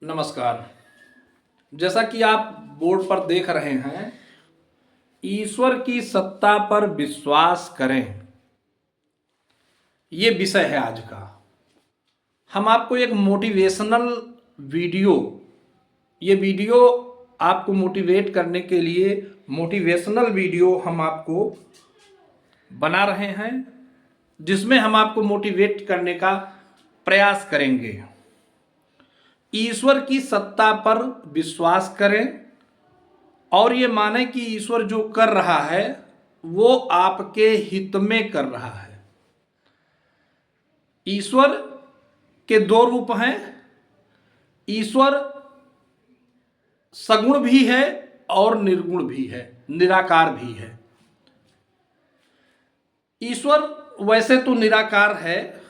नमस्कार। जैसा कि आप बोर्ड पर देख रहे हैं, ईश्वर की सत्ता पर विश्वास करें, ये विषय है आज का। हम आपको एक मोटिवेशनल वीडियो, ये वीडियो आपको मोटिवेट करने के लिए मोटिवेशनल वीडियो हम आपको बना रहे हैं, जिसमें हम आपको मोटिवेट करने का प्रयास करेंगे। ईश्वर की सत्ता पर विश्वास करें और ये माने कि ईश्वर जो कर रहा है वो आपके हित में कर रहा है। ईश्वर के दो रूप हैं। ईश्वर सगुण भी है और निर्गुण भी है, निराकार भी है। ईश्वर वैसे तो निराकार है,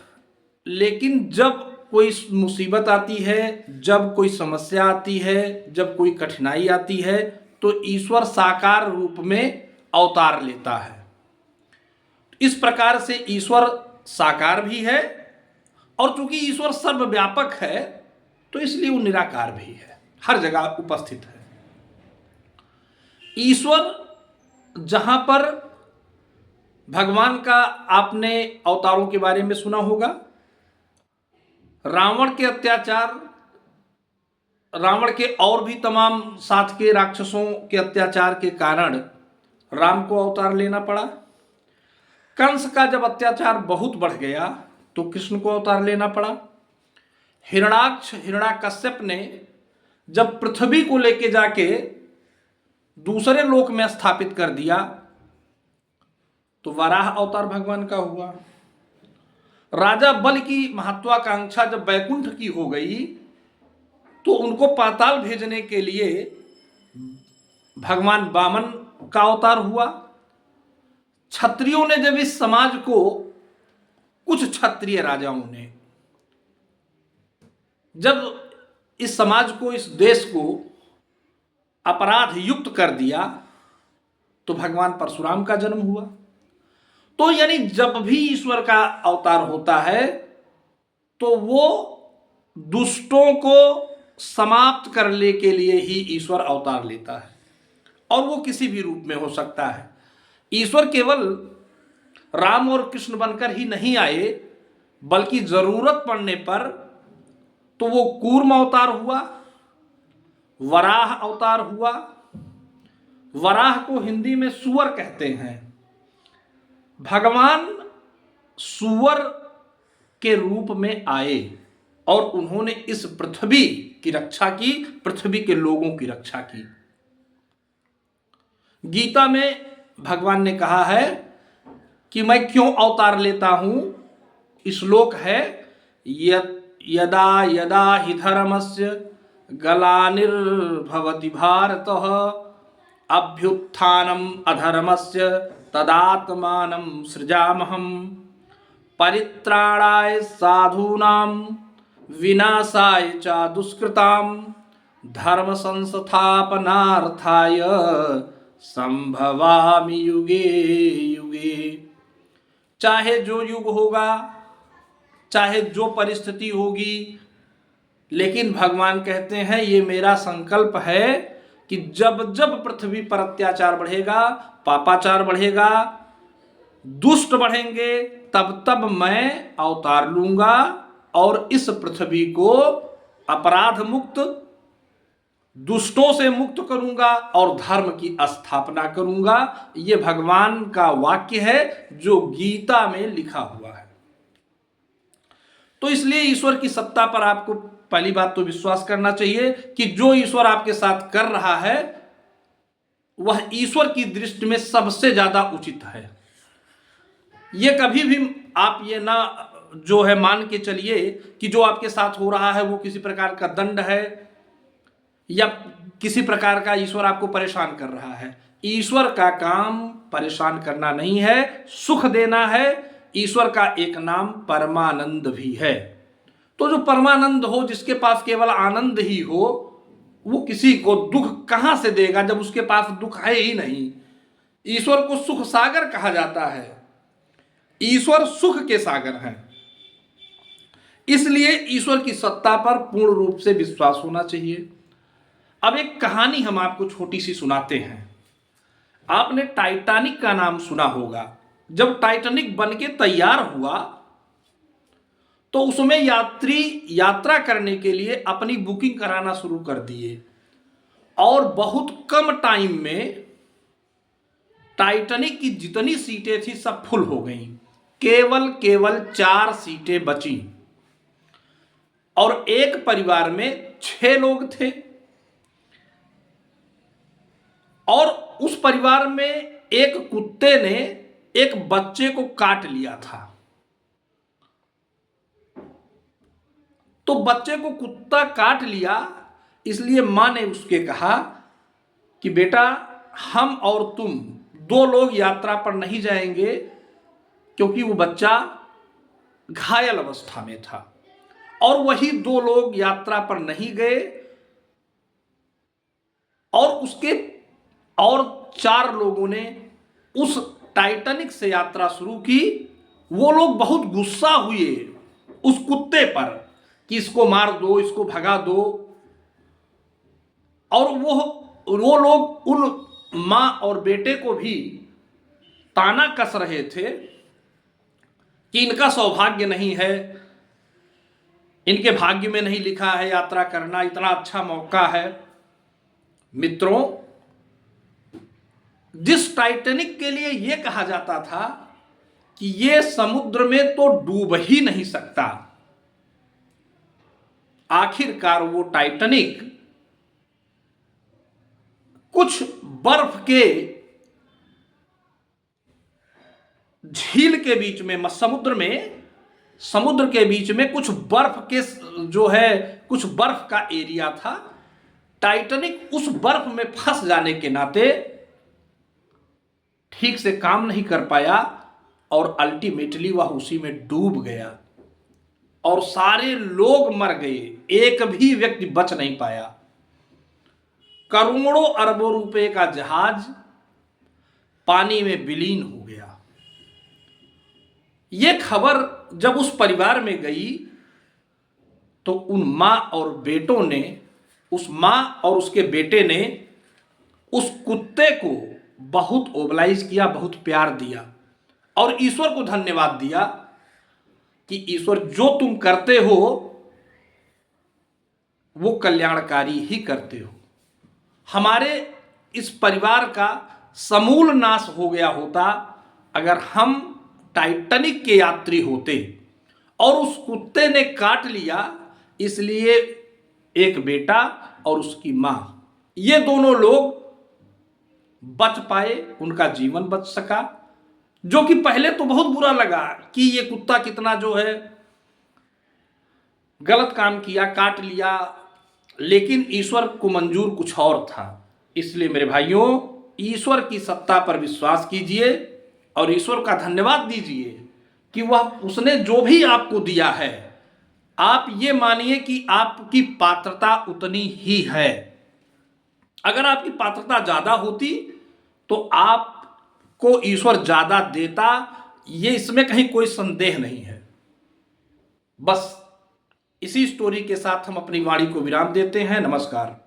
लेकिन जब कोई मुसीबत आती है, जब कोई समस्या आती है, जब कोई कठिनाई आती है, तो ईश्वर साकार रूप में अवतार लेता है। इस प्रकार से ईश्वर साकार भी है, और चूंकि ईश्वर सर्वव्यापक है तो इसलिए वो निराकार भी है, हर जगह उपस्थित है। ईश्वर जहां पर भगवान का आपने अवतारों के बारे में सुना होगा। रावण के अत्याचार, रावण के और भी तमाम साथ के राक्षसों के अत्याचार के कारण राम को अवतार लेना पड़ा। कंस का जब अत्याचार बहुत बढ़ गया तो कृष्ण को अवतार लेना पड़ा। हिरणाक्ष हिरणाकश्यप ने जब पृथ्वी को लेके जाके दूसरे लोक में स्थापित कर दिया तो वराह अवतार भगवान का हुआ। राजा बल की महत्वाकांक्षा जब वैकुंठ की हो गई तो उनको पाताल भेजने के लिए भगवान वामन का अवतार हुआ। क्षत्रियों ने जब इस समाज को, कुछ क्षत्रिय राजाओं ने जब इस समाज को, इस देश को अपराध युक्त कर दिया तो भगवान परशुराम का जन्म हुआ। तो यानी जब भी ईश्वर का अवतार होता है तो वो दुष्टों को समाप्त करने के लिए ही ईश्वर अवतार लेता है, और वो किसी भी रूप में हो सकता है। ईश्वर केवल राम और कृष्ण बनकर ही नहीं आए, बल्कि जरूरत पड़ने पर तो वो कूर्म अवतार हुआ, वराह अवतार हुआ। वराह को हिंदी में सुअर कहते हैं। भगवान सुअर के रूप में आए और उन्होंने इस पृथ्वी की रक्षा की, पृथ्वी के लोगों की रक्षा की। गीता में भगवान ने कहा है कि मैं क्यों अवतार लेता हूं। श्लोक है, यदा यदा हि धर्मस्य ग्लानिर्भवति भारतः अभ्युत्थानम् अधर्मस्य तदात्मानं सृजामहम् परित्राणाय साधूनां विनाशाय च दुष्कृतां धर्म संस्थापनार्थाय संभवामि युगे युगे। चाहे जो युग होगा, चाहे जो परिस्थिति होगी, लेकिन भगवान कहते हैं ये मेरा संकल्प है कि जब जब पृथ्वी पर अत्याचार बढ़ेगा, पापाचार बढ़ेगा, दुष्ट बढ़ेंगे, तब तब मैं अवतार लूंगा और इस पृथ्वी को अपराध मुक्त, दुष्टों से मुक्त करूंगा और धर्म की स्थापना करूंगा। ये भगवान का वाक्य है जो गीता में लिखा हुआ है। तो इसलिए ईश्वर की सत्ता पर आपको पहली बात तो विश्वास करना चाहिए कि जो ईश्वर आपके साथ कर रहा है वह ईश्वर की दृष्टि में सबसे ज्यादा उचित है। ये कभी भी आप ये ना जो है मान के चलिए कि जो आपके साथ हो रहा है वो किसी प्रकार का दंड है या किसी प्रकार का ईश्वर आपको परेशान कर रहा है। ईश्वर का काम परेशान करना नहीं है, सुख देना है। ईश्वर का एक नाम परमानंद भी है। तो जो परमानंद हो, जिसके पास केवल आनंद ही हो, वो किसी को दुख कहां से देगा जब उसके पास दुख है ही नहीं। ईश्वर को सुख सागर कहा जाता है। ईश्वर सुख के सागर हैं। इसलिए ईश्वर की सत्ता पर पूर्ण रूप से विश्वास होना चाहिए। अब एक कहानी हम आपको छोटी सी सुनाते हैं। आपने टाइटैनिक का नाम सुना होगा। जब टाइटैनिक बन के तैयार हुआ तो उसमें यात्री यात्रा करने के लिए अपनी बुकिंग कराना शुरू कर दिए और बहुत कम टाइम में टाइटैनिक की जितनी सीटें थी सब फुल हो गई। केवल 4 सीटें बची और एक परिवार में 6 लोग थे और उस परिवार में एक कुत्ते ने एक बच्चे को काट लिया था। तो बच्चे को कुत्ता काट लिया, इसलिए मां ने उसके कहा कि बेटा हम और तुम 2 लोग यात्रा पर नहीं जाएंगे, क्योंकि वो बच्चा घायल अवस्था में था। और वही 2 लोग यात्रा पर नहीं गए और उसके और 4 लोगों ने उस टाइटैनिक से यात्रा शुरू की। वो लोग बहुत गुस्सा हुए उस कुत्ते पर कि इसको मार दो, इसको भगा दो। और वो लोग उन मां और बेटे को भी ताना कस रहे थे कि इनका सौभाग्य नहीं है, इनके भाग्य में नहीं लिखा है यात्रा करना, इतना अच्छा मौका है। मित्रों, जिस टाइटैनिक के लिए यह कहा जाता था कि यह समुद्र में तो डूब ही नहीं सकता, आखिरकार वो टाइटैनिक कुछ बर्फ के झील के बीच में, समुद्र के बीच में कुछ बर्फ के जो है कुछ बर्फ का एरिया था। टाइटैनिक उस बर्फ में फंस जाने के नाते ठीक से काम नहीं कर पाया और अल्टीमेटली वह उसी में डूब गया और सारे लोग मर गए, एक भी व्यक्ति बच नहीं पाया। करोड़ों अरबों रुपए का जहाज पानी में विलीन हो गया। यह खबर जब उस परिवार में गई तो उन मां और बेटों ने, उस मां और उसके बेटे ने उस कुत्ते को बहुत ओबलाइज किया, बहुत प्यार दिया और ईश्वर को धन्यवाद दिया कि ईश्वर जो तुम करते हो वो कल्याणकारी ही करते हो। हमारे इस परिवार का समूल नाश हो गया होता अगर हम टाइटैनिक के यात्री होते और उस कुत्ते ने काट लिया, इसलिए एक बेटा और उसकी मां, ये दोनों लोग बच पाए, उनका जीवन बच सका। जो कि पहले तो बहुत बुरा लगा कि ये कुत्ता कितना जो है गलत काम किया, काट लिया, लेकिन ईश्वर को मंजूर कुछ और था। इसलिए मेरे भाइयों, ईश्वर की सत्ता पर विश्वास कीजिए और ईश्वर का धन्यवाद दीजिए कि वह उसने जो भी आपको दिया है, आप ये मानिए कि आपकी पात्रता उतनी ही है। अगर आपकी पात्रता ज्यादा होती तो आपको ईश्वर ज्यादा देता, ये इसमें कहीं कोई संदेह नहीं है। बस इसी स्टोरी के साथ हम अपनी वाणी को विराम देते हैं। नमस्कार।